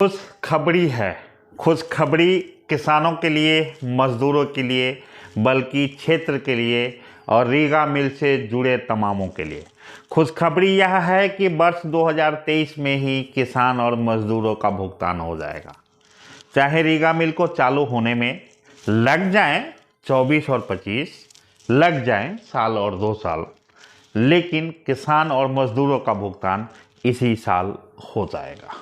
खुशखबरी है। खुशखबरी किसानों के लिए, मज़दूरों के लिए, बल्कि क्षेत्र के लिए और रीगा मिल से जुड़े तमामों के लिए। खुशखबरी यह है कि वर्ष 2023 में ही किसान और मज़दूरों का भुगतान हो जाएगा। चाहे रीगा मिल को चालू होने में लग जाएं 24 और 25, लग जाएं साल और 2 साल, लेकिन किसान और मज़दूरों का भुगतान इसी साल हो जाएगा।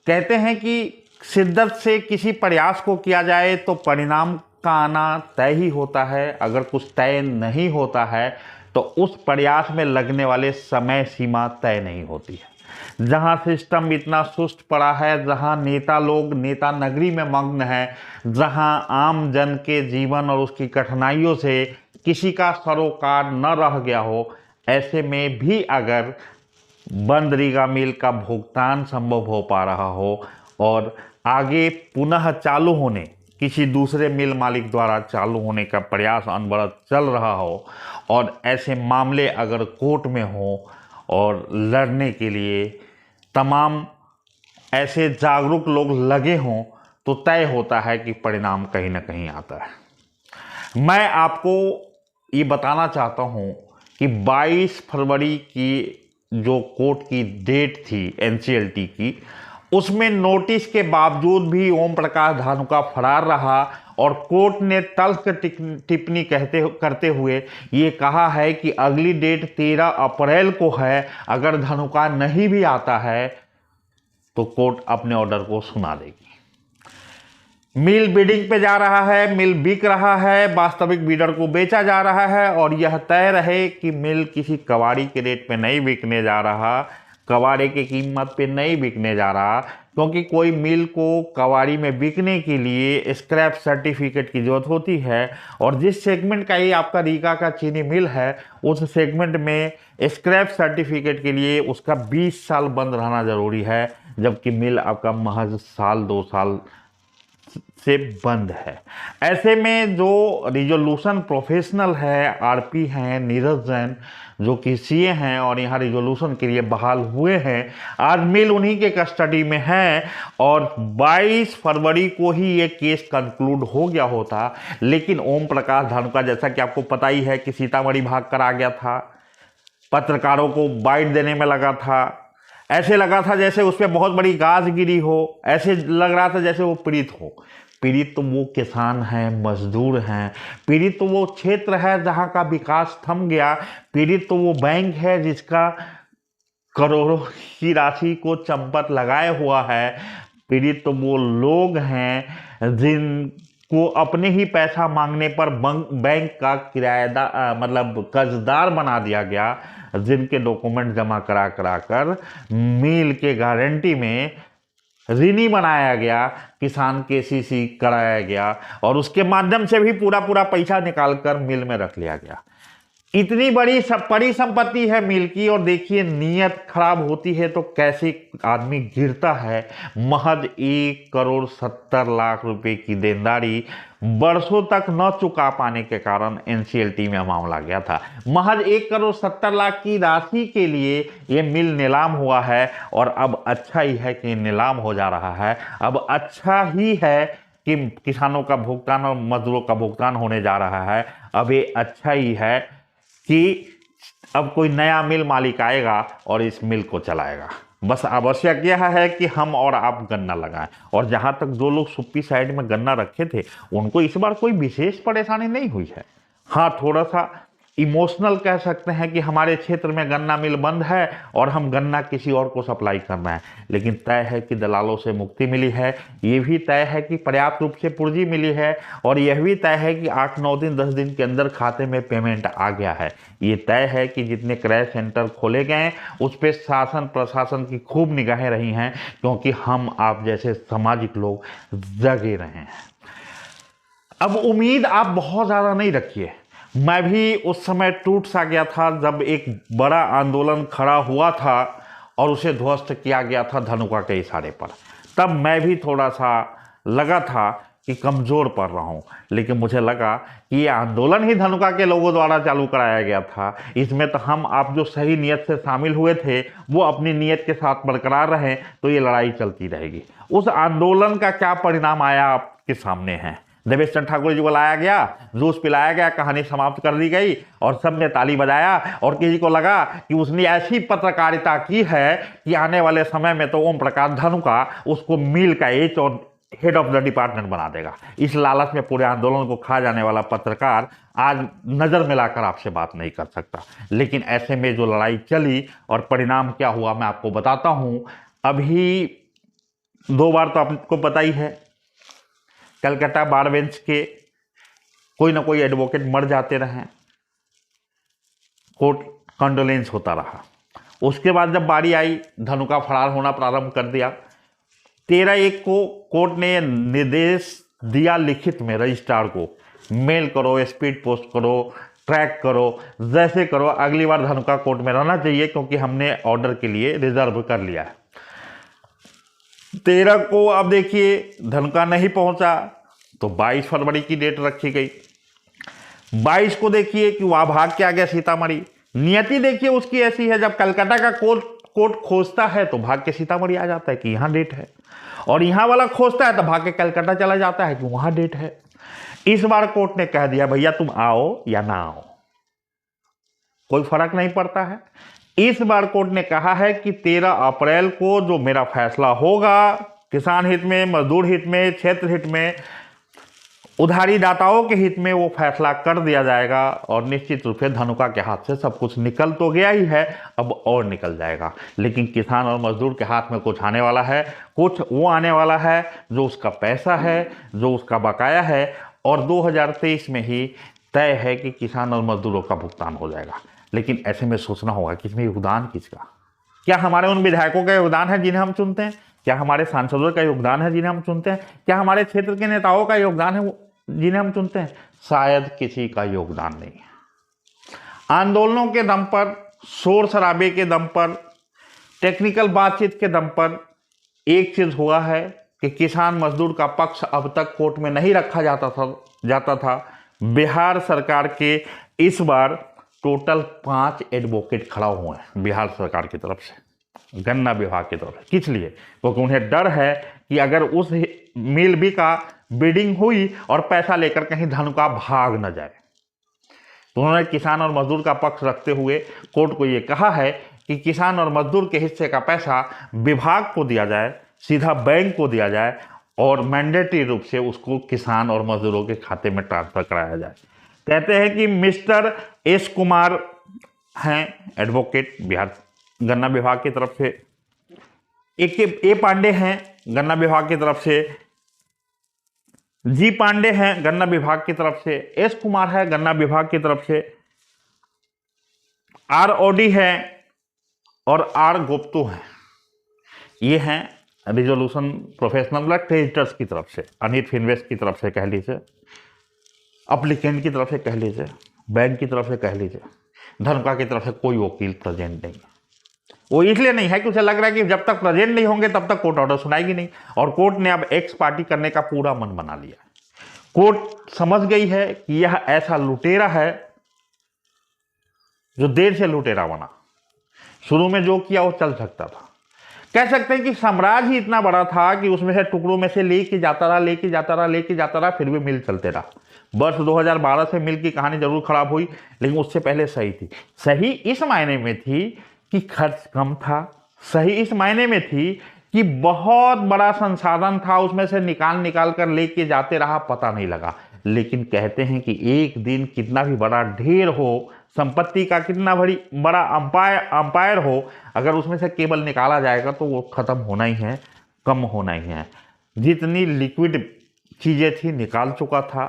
कहते हैं कि शिद्दत से किसी प्रयास को किया जाए तो परिणाम का आना तय ही होता है। अगर कुछ तय नहीं होता है तो उस प्रयास में लगने वाले समय सीमा तय नहीं होती है। जहां सिस्टम इतना सुस्त पड़ा है, जहां नेता लोग नेता नगरी में मग्न हैं, जहां आम जन के जीवन और उसकी कठिनाइयों से किसी का सरोकार न रह गया हो, ऐसे में भी अगर बंद रीगा मिल का भुगतान संभव हो पा रहा हो और आगे पुनः चालू होने, किसी दूसरे मिल मालिक द्वारा चालू होने का प्रयास अनवरत चल रहा हो और ऐसे मामले अगर कोर्ट में हो और लड़ने के लिए तमाम ऐसे जागरूक लोग लगे हों, तो तय होता है कि परिणाम कहीं ना कहीं आता है। मैं आपको ये बताना चाहता हूँ कि 22 फरवरी की जो कोर्ट की डेट थी एनसीएलटी की, उसमें नोटिस के बावजूद भी ओम प्रकाश धानुका फरार रहा और कोर्ट ने तल्ख टिप्पणी करते हुए ये कहा है कि अगली डेट 13 अप्रैल को है। अगर धानुका नहीं भी आता है तो कोर्ट अपने ऑर्डर को सुना देगी। मिल बिडिंग पे जा रहा है, मिल बिक रहा है, वास्तविक बिडर को बेचा जा रहा है और यह तय रहे कि मिल किसी कबाड़ी के रेट पे नहीं बिकने जा रहा, कबाड़े की कीमत पे नहीं बिकने जा रहा, क्योंकि कोई मिल को कबाड़ी में बिकने के लिए स्क्रैप सर्टिफिकेट की जरूरत होती है और जिस सेगमेंट का ये आपका रीगा का चीनी मिल है, उस सेगमेंट में स्क्रैप सर्टिफिकेट के लिए उसका 20 साल बंद रहना जरूरी है, जबकि मिल आपका महज साल 2 साल से बंद है। ऐसे में जो रिजोल्यूशन प्रोफेशनल है, आरपी हैं, नीरज जैन जो कि सीए हैं और यहाँ रिजोल्यूशन के लिए बहाल हुए हैं, आज मिल उन्हीं के कस्टडी में है और 22 फरवरी को ही ये केस कंक्लूड हो गया होता। लेकिन ओम प्रकाश धानुका, जैसा कि आपको पता ही है कि सीतामढ़ी भाग कर आ गया था, पत्रकारों को बाइट देने में लगा था, ऐसे लगा था जैसे उस पर बहुत बड़ी गाज गिरी हो, ऐसे लग रहा था जैसे वो पीड़ित हो। पीड़ित तो वो किसान हैं, मजदूर हैं, पीड़ित तो वो क्षेत्र है जहाँ का विकास थम गया, पीड़ित तो वो बैंक है जिसका करोड़ों की राशि को चंपत लगाए हुआ है, पीड़ित तो वो लोग हैं जिनको अपने ही पैसा मांगने पर बैंक का किराएदार मतलब कर्जदार बना दिया गया, जिनके डॉक्यूमेंट जमा करा कर मिल के गारंटी में ऋणी बनाया गया, किसान केसीसी कराया गया और उसके माध्यम से भी पूरा पैसा निकालकर मिल में रख लिया गया। इतनी बड़ी परिसंपत्ति है मिल की और देखिए नीयत खराब होती है तो कैसे आदमी गिरता है। महज 1,70,00,000 रुपए की देनदारी वर्षों तक न चुका पाने के कारण एनसीएलटी में मामला गया था। महज 1,70,00,000 की राशि के लिए ये मिल नीलाम हुआ है और अब अच्छा ही है कि नीलाम हो जा रहा है। अब अच्छा ही है कि किसानों का भुगतान और मजदूरों का भुगतान होने जा रहा है। अब ये अच्छा ही है कि अब कोई नया मिल मालिक आएगा और इस मिल को चलाएगा। बस आवश्यक यह है कि हम और आप गन्ना लगाएं। और जहां तक जो लोग सुप्पी साइड में गन्ना रखे थे उनको इस बार कोई विशेष परेशानी नहीं हुई है। हाँ, थोड़ा सा इमोशनल कह सकते हैं कि हमारे क्षेत्र में गन्ना मिल बंद है और हम गन्ना किसी और को सप्लाई कर रहे हैं, लेकिन तय है कि दलालों से मुक्ति मिली है। ये भी तय है कि पर्याप्त रूप से पूंजी मिली है और यह भी तय है कि 8-9 दिन 10 दिन के अंदर खाते में पेमेंट आ गया है। ये तय है कि जितने क्रय सेंटर खोले गए उस पर शासन प्रशासन की खूब निगाहें रही हैं, क्योंकि हम आप जैसे सामाजिक लोग जगे रहे हैं। अब उम्मीद आप बहुत ज़्यादा नहीं रखिए। मैं भी उस समय टूट सा गया था जब एक बड़ा आंदोलन खड़ा हुआ था और उसे ध्वस्त किया गया था धानुका के इशारे पर। तब मैं भी थोड़ा सा लगा था कि कमज़ोर पड़ रहा हूँ, लेकिन मुझे लगा कि ये आंदोलन ही धनुका के लोगों द्वारा चालू कराया गया था। इसमें तो हम आप जो सही नीयत से शामिल हुए थे वो अपनी नीयत के साथ बरकरार रहें तो ये लड़ाई चलती रहेगी। उस आंदोलन का क्या परिणाम आया आपके सामने है। देवेश चंद्र ठाकुर जी को लाया गया, जूस पिलाया गया, कहानी समाप्त कर दी गई और सबने ताली बजाया और किसी को लगा कि उसने ऐसी पत्रकारिता की है कि आने वाले समय में तो ओम प्रकाश धनुका उसको मिल का एच और हेड ऑफ द डिपार्टमेंट बना देगा। इस लालच में पूरे आंदोलन को खा जाने वाला पत्रकार आज नज़र मिलाकर आपसे बात नहीं कर सकता। लेकिन ऐसे में जो लड़ाई चली और परिणाम क्या हुआ मैं आपको बताता हूं। अभी 2 बार तो आपको पता ही है, कलकत्ता बार बेंच के कोई ना कोई एडवोकेट मर जाते रहे, कोर्ट कंडोलेंस होता रहा। उसके बाद जब बारी आई, धनुका फरार होना प्रारंभ कर दिया। 13/1 को कोर्ट ने निर्देश दिया लिखित में रजिस्ट्रार को, मेल करो, स्पीड पोस्ट करो, ट्रैक करो, जैसे करो, अगली बार धनुका कोर्ट में रहना चाहिए क्योंकि हमने ऑर्डर के लिए रिजर्व कर लिया है। 13 को अब देखिए धनुका नहीं पहुंचा तो 22 फरवरी की डेट रखी गई। 22 को देखिए कि वह भाग के आ गया सीतामढ़ी। नियति देखिए उसकी ऐसी है, जब कलकत्ता का कोर्ट खोजता है तो भाग के सीतामढ़ी आ जाता है कि यहाँ डेट है, और यहाँ वाला खोजता है तो भाग के कलकत्ता चला जाता है कि वहाँ डेट है। इस बार कोर्ट ने कह दिया भैया तुम आओ या ना आओ, कोई फर्क नहीं पड़ता है। इस बार कोर्ट ने कहा है कि 13 अप्रैल को जो मेरा फैसला होगा, किसान हित में, मजदूर हित में, क्षेत्र हित में, उधारी दाताओं के हित में, वो फैसला कर दिया जाएगा और निश्चित रूप से धनुका के हाथ से सब कुछ निकल तो गया ही है, अब और निकल जाएगा। लेकिन किसान और मजदूर के हाथ में कुछ आने वाला है, कुछ वो आने वाला है जो उसका पैसा है, जो उसका बकाया है, और 2023 में ही तय है कि किसान और मजदूरों का भुगतान हो जाएगा। लेकिन ऐसे में सोचना होगा कि इसमें योगदान किसका? क्या हमारे उन विधायकों का योगदान है जिन्हें हम चुनते हैं? क्या हमारे सांसदों का योगदान है जिन्हें हम चुनते हैं? क्या हमारे क्षेत्र के नेताओं का योगदान है जिन्हें हम चुनते हैं? शायद किसी का योगदान नहीं है। आंदोलनों के दम पर, शोर शराबे के दम पर, टेक्निकल बातचीत के दम पर एक चीज हुआ है कि किसान मजदूर का पक्ष अब तक कोर्ट में नहीं रखा जाता था। बिहार सरकार के इस बार टोटल 5 एडवोकेट खड़ा हुए हैं बिहार सरकार की तरफ से, गन्ना विभाग की तरफ से। किस लिए? क्योंकि उन्हें डर है कि अगर उस मिल बी का बिडिंग हुई और पैसा लेकर कहीं धनुका भाग न जाए, तो उन्होंने किसान और मजदूर का पक्ष रखते हुए कोर्ट को यह कहा है कि किसान और मजदूर के हिस्से का पैसा विभाग को दिया जाए, सीधा बैंक को दिया जाए और मैंडेटरी रूप से उसको किसान और मजदूरों के खाते में ट्रांसफर कराया जाए। कहते हैं कि मिस्टर एस कुमार हैं एडवोकेट बिहार गन्ना विभाग की तरफ से, ए पांडे हैं गन्ना विभाग की तरफ से, जी पांडे हैं गन्ना विभाग की तरफ से, एस कुमार है गन्ना विभाग की तरफ से, आर ओडी है और आर गुप्तू हैं। ये हैं रिजोल्यूशन प्रोफेशनल क्रेडिटर्स की तरफ से, अनिट फिनवेस्ट की तरफ से कह लीजिए, अप्लीकेंट की तरफ से कह लीजिए, बैंक की तरफ से कह लीजिए। धनुका की तरफ से कोई वकील प्रेजेंट नहीं है। वो इसलिए नहीं है कि उसे लग रहा है कि जब तक प्रेजेंट नहीं होंगे तब तक कोर्ट ऑर्डर सुनाएगी नहीं, और कोर्ट ने अब एक्स पार्टी करने का पूरा मन बना लिया। कोर्ट समझ गई है कि यह ऐसा लुटेरा है जो देर से लुटेरा बना। शुरू में जो किया वो चल सकता था, कह सकते हैं कि साम्राज्य ही इतना बड़ा था कि उसमें से टुकड़ों में से लेके जाता रहा, फिर भी मिल चलते रहा। वर्ष 2012 से मिल की कहानी जरूर खराब हुई, लेकिन उससे पहले सही थी। सही इस मायने में थी कि खर्च कम था, सही इस मायने में थी कि बहुत बड़ा संसाधन था, उसमें से निकाल कर लेके जाते रहा, पता नहीं लगा। लेकिन कहते हैं कि एक दिन कितना भी बड़ा ढेर हो, संपत्ति का कितना बड़ा अंपायर हो, अगर उसमें से केवल निकाला जाएगा तो वो खत्म होना ही है, कम होना ही है। जितनी लिक्विड चीज़ें थी निकाल चुका था।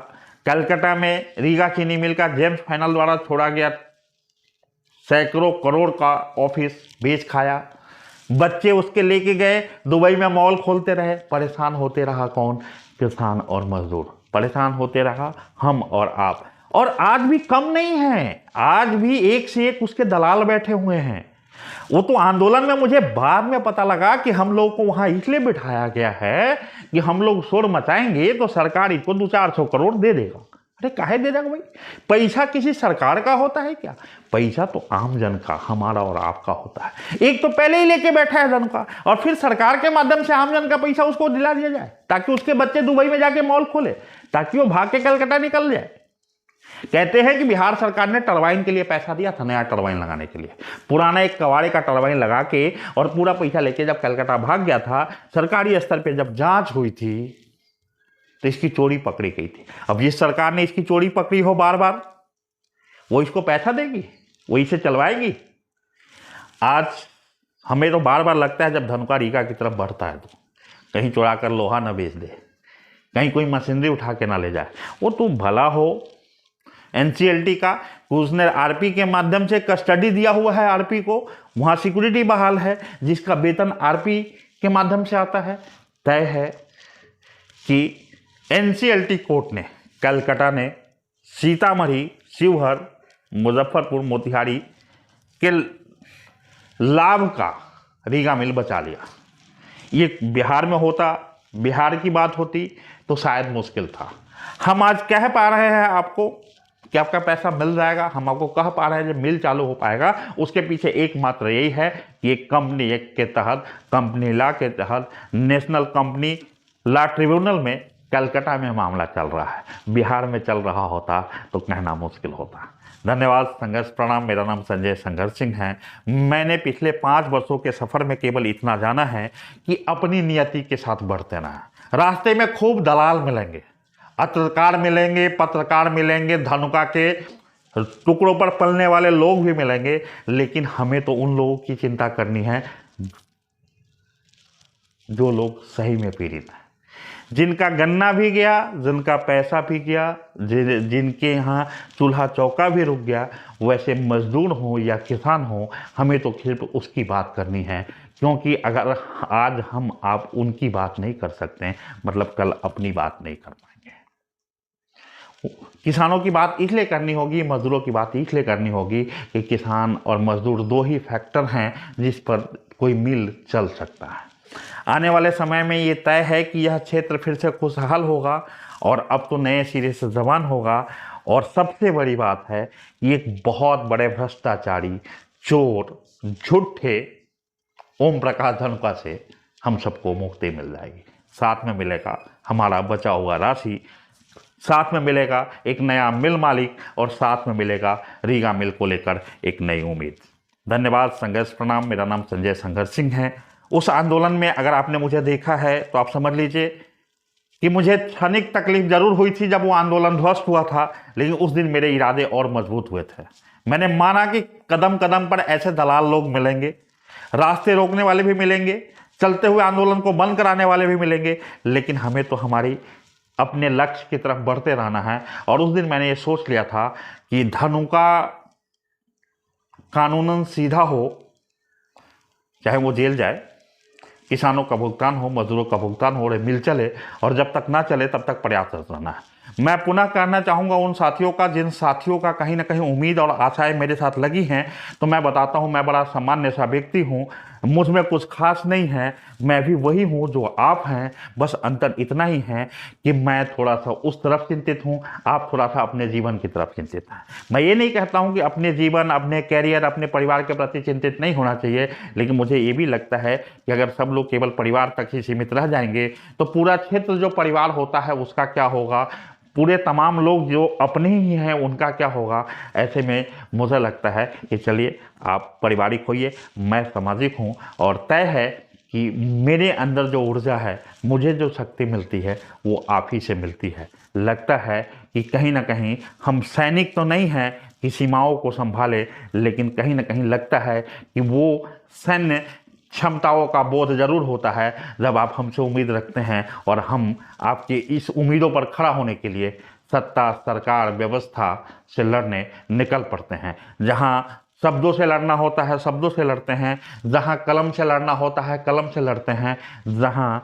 कलकत्ता में रीगा चीनी मिल का जेम्स फाइनल द्वारा छोड़ा गया सैकड़ों करोड़ का ऑफिस बेच खाया। बच्चे उसके लेके गए, दुबई में मॉल खोलते रहे, परेशान होते रहा कौन? किसान और मजदूर परेशान होते रहा, हम और आप। और आज भी कम नहीं है, आज भी एक से एक उसके दलाल बैठे हुए हैं। वो तो आंदोलन में मुझे बाद में पता लगा कि हम लोग को वहां इसलिए बिठाया गया है कि हम लोग शोर मचाएंगे तो सरकार इसको 200-400 करोड़ दे देगा। अरे काहे दे देगा भाई? पैसा किसी सरकार का होता है क्या? पैसा तो आम जन का, हमारा और आपका होता है। एक तो पहले ही लेके बैठा है धन का, और फिर सरकार के माध्यम से आम जन का पैसा उसको दिला दिया जाए ताकि उसके बच्चे दुबई में जाके मॉल खोले, ताकि वो भाग के कलकत्ता निकल जाए। कहते हैं कि बिहार सरकार ने टरबाइन के लिए पैसा दिया था, नया टरबाइन लगाने के लिए। पुराना एक कवाड़े का टरबाइन लगा के और पूरा पैसा लेके जब कलकत्ता भाग गया था, सरकारी स्तर पे जब जांच हुई थी तो इसकी चोरी पकड़ी गई थी। अब जिस सरकार ने इसकी चोरी पकड़ी हो बार बार, वो इसको पैसा देगी, वो इसे चलवाएगी। आज हमें तो बार बार लगता है जब धनुका रीगा की तरफ बढ़ता है तो कहीं चुरा कर लोहा न बेच दे, कहीं कोई मशीनरी उठा के ना ले जाए। वो तो भला हो एनसीएलटी का, उसने आरपी के माध्यम से कस्टडी दिया हुआ है आरपी को, वहाँ सिक्योरिटी बहाल है जिसका वेतन आरपी के माध्यम से आता है। तय है कि एनसीएलटी कोर्ट ने, कलकत्ता ने सीतामढ़ी, शिवहर, मुजफ्फरपुर, मोतिहारी के लाभ का रीगा मिल बचा लिया। ये बिहार में होता, बिहार की बात होती तो शायद मुश्किल था। हम आज कह पा रहे हैं आपको कि आपका पैसा मिल जाएगा, हम आपको कह पा रहे हैं जब मिल चालू हो पाएगा। उसके पीछे एकमात्र यही है कि एक कंपनी एक्ट के तहत, कंपनी लॉ के तहत, नेशनल कंपनी लॉ ट्रिब्यूनल में कलकत्ता में मामला चल रहा है। बिहार में चल रहा होता तो कहना मुश्किल होता। धन्यवाद, संघर्ष प्रणाम। मेरा नाम संजय संघर्ष सिंह है। मैंने पिछले 5 वर्षों के सफ़र में केवल इतना जाना है कि अपनी नियति के साथ बढ़ते रहें। रास्ते में खूब दलाल मिलेंगे, पत्रकार मिलेंगे, पत्रकार मिलेंगे, धनुका के टुकड़ों पर पलने वाले लोग भी मिलेंगे, लेकिन हमें तो उन लोगों की चिंता करनी है जो लोग सही में पीड़ित हैं, जिनका गन्ना भी गया, जिनका पैसा भी गया, जिनके यहाँ चूल्हा चौका भी रुक गया। वैसे मजदूर हो या किसान हो, हमें तो सिर्फ उसकी बात करनी है, क्योंकि अगर आज हम आप उनकी बात नहीं कर सकते, मतलब कल अपनी बात नहीं कर पाएंगे। किसानों की बात इसलिए करनी होगी, मजदूरों की बात इसलिए करनी होगी कि किसान और मजदूर 2 ही फैक्टर हैं जिस पर कोई मिल चल सकता है। आने वाले समय में ये तय है कि यह क्षेत्र फिर से खुशहाल होगा और अब तो नए सिरे से जवान होगा। और सबसे बड़ी बात है कि एक बहुत बड़े भ्रष्टाचारी, चोर, झूठे ओम प्रकाश धनुका से हम सबको मुक्ति मिल जाएगी। साथ में मिलेगा हमारा बचा हुआ राशि, साथ में मिलेगा एक नया मिल मालिक, और साथ में मिलेगा रीगा मिल को लेकर एक नई उम्मीद। धन्यवाद, संघर्ष प्रणाम। मेरा नाम संजय संघर्ष सिंह है। उस आंदोलन में अगर आपने मुझे देखा है तो आप समझ लीजिए कि मुझे क्षणिक तकलीफ जरूर हुई थी जब वो आंदोलन ध्वस्त हुआ था, लेकिन उस दिन मेरे इरादे और मजबूत हुए थे। मैंने माना कि कदम कदम पर ऐसे दलाल लोग मिलेंगे, रास्ते रोकने वाले भी मिलेंगे, चलते हुए आंदोलन को बंद कराने वाले भी मिलेंगे, लेकिन हमें तो हमारी अपने लक्ष्य की तरफ बढ़ते रहना है। और उस दिन मैंने ये सोच लिया था कि धनुका कानूनन सीधा हो, चाहे वो जेल जाए, किसानों का भुगतान हो, मजदूरों का भुगतान हो, मिल चले, और जब तक ना चले तब तक प्रयासरत रहना है। मैं पुनः कहना चाहूँगा उन साथियों का जिन साथियों का कहीं ना कहीं उम्मीद और आशाएं मेरे साथ लगी हैं, तो मैं बताता हूँ मैं बड़ा सामान्य सा व्यक्ति हूँ, मुझ में कुछ खास नहीं है, मैं भी वही हूँ जो आप हैं। बस अंतर इतना ही है कि मैं थोड़ा सा उस तरफ चिंतित हूँ, आप थोड़ा सा अपने जीवन की तरफ चिंतित हैं। मैं ये नहीं कहता हूँ कि अपने जीवन, अपने कैरियर, अपने परिवार के प्रति चिंतित नहीं होना चाहिए, लेकिन मुझे ये भी लगता है कि अगर सब लोग केवल परिवार तक ही सीमित रह जाएंगे तो पूरा क्षेत्र जो परिवार होता है उसका क्या होगा, पूरे तमाम लोग जो अपने ही हैं उनका क्या होगा। ऐसे में मुझे लगता है कि चलिए आप पारिवारिक होइए, मैं सामाजिक हूँ, और तय है कि मेरे अंदर जो ऊर्जा है, मुझे जो शक्ति मिलती है वो आप ही से मिलती है। लगता है कि कहीं ना कहीं हम सैनिक तो नहीं हैं कि सीमाओं को संभाले, लेकिन कहीं ना कहीं लगता है कि वो सैन्य क्षमताओं का बोध जरूर होता है जब आप हमसे उम्मीद रखते हैं और हम आपकी इस उम्मीदों पर खड़ा होने के लिए सत्ता, सरकार, व्यवस्था से लड़ने निकल पड़ते हैं। जहां शब्दों से लड़ना होता है शब्दों से लड़ते हैं, जहां कलम से लड़ना होता है कलम से लड़ते हैं, जहां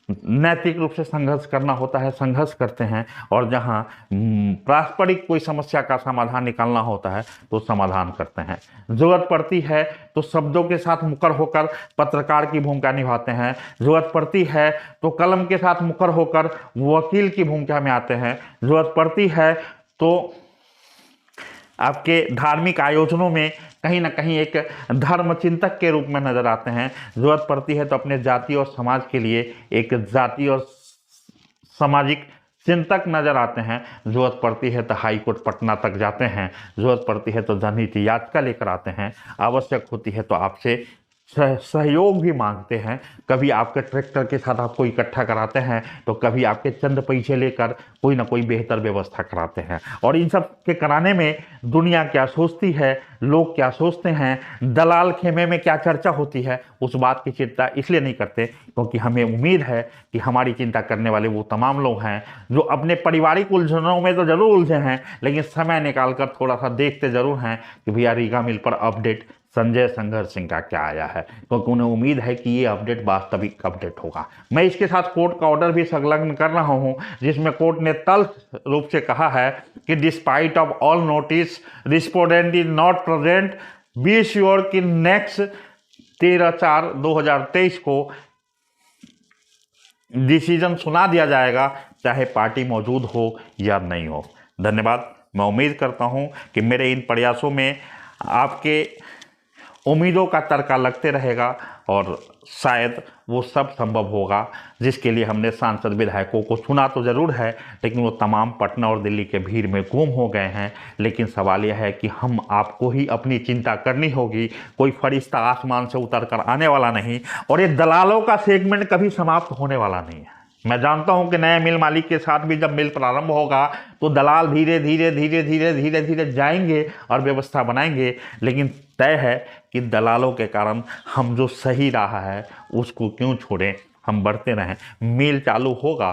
नैतिक रूप से संघर्ष करना होता है, संघर्ष करते हैं, और जहाँ पारस्परिक कोई समस्या का समाधान निकालना होता है तो समाधान करते हैं। जरूरत पड़ती है तो शब्दों के साथ मुकर होकर पत्रकार की भूमिका निभाते हैं, जरूरत पड़ती है तो कलम के साथ मुकर होकर वकील की भूमिका में आते हैं, जरूरत पड़ती है तो आपके धार्मिक आयोजनों में कहीं ना कहीं एक धर्म चिंतक के रूप में नजर आते हैं, जरूरत पड़ती है तो अपने जाति और समाज के लिए एक जाति और सामाजिक चिंतक नजर आते हैं, जरूरत पड़ती है तो हाई कोर्ट पटना तक जाते हैं, जरूरत पड़ती है तो जनहित याचिका लेकर आते हैं, आवश्यक होती है तो आपसे सहयोग भी मांगते हैं। कभी आपके ट्रैक्टर के साथ आपको इकट्ठा कराते हैं तो कभी आपके चंद पैसे लेकर कोई ना कोई बेहतर व्यवस्था कराते हैं। और इन सब के कराने में दुनिया क्या सोचती है, लोग क्या सोचते हैं, दलाल खेमे में क्या चर्चा होती है, उस बात की चिंता इसलिए नहीं करते क्योंकि हमें उम्मीद है कि हमारी चिंता करने वाले वो तमाम लोग हैं जो अपने पारिवारिक उलझनों में तो जरूर उलझे हैं, लेकिन समय निकाल कर थोड़ा सा देखते जरूर हैं कि भैया रीगा मिल पर अपडेट संजय संघर्ष सिंह का क्या आया है, क्योंकि उन्हें उम्मीद है कि ये अपडेट वास्तविक अपडेट होगा। मैं इसके साथ कोर्ट का ऑर्डर भी संलग्न कर रहा हूं, जिसमें कोर्ट ने तल्ख रूप से कहा है कि despite of all notice respondent is not present, be sure कि नेक्स्ट 13/4/2023 को डिसीजन सुना दिया जाएगा, चाहे पार्टी मौजूद हो या नहीं हो। धन्यवाद। मैं उम्मीद करता हूं कि मेरे इन प्रयासों में आपके उम्मीदों का तड़का लगते रहेगा और शायद वो सब संभव होगा जिसके लिए हमने सांसद विधायकों को चुना तो ज़रूर है, लेकिन वो तमाम पटना और दिल्ली के भीड़ में गुम हो गए हैं। लेकिन सवाल यह है कि हम आपको ही अपनी चिंता करनी होगी, कोई फरिश्ता आसमान से उतर कर आने वाला नहीं, और ये दलालों का सेगमेंट कभी समाप्त होने वाला नहीं है। मैं जानता हूं कि नए मिल मालिक के साथ भी जब मिल प्रारंभ होगा तो दलाल धीरे धीरे धीरे धीरे धीरे धीरे जाएंगे और व्यवस्था बनाएंगे, लेकिन तय है कि दलालों के कारण हम जो सही रहा है उसको क्यों छोड़ें, हम बढ़ते रहें। मिल चालू होगा,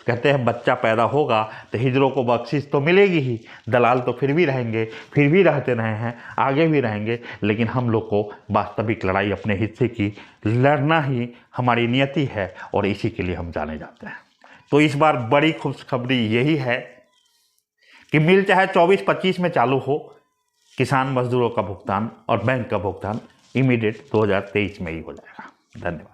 कहते हैं बच्चा पैदा होगा तो हिजरों को बख्शिश तो मिलेगी ही, दलाल तो फिर भी रहेंगे, फिर भी रहते रहे हैं, आगे भी रहेंगे, लेकिन हम लोग को वास्तविक लड़ाई अपने हिस्से की लड़ना ही हमारी नियति है और इसी के लिए हम जाने जाते हैं। तो इस बार बड़ी खुशखबरी यही है कि मिल चाहे 24-25 में चालू हो, किसान मजदूरों का भुगतान और बैंक का भुगतान इमीडिएट 2023 में ही हो जाएगा। धन्यवाद।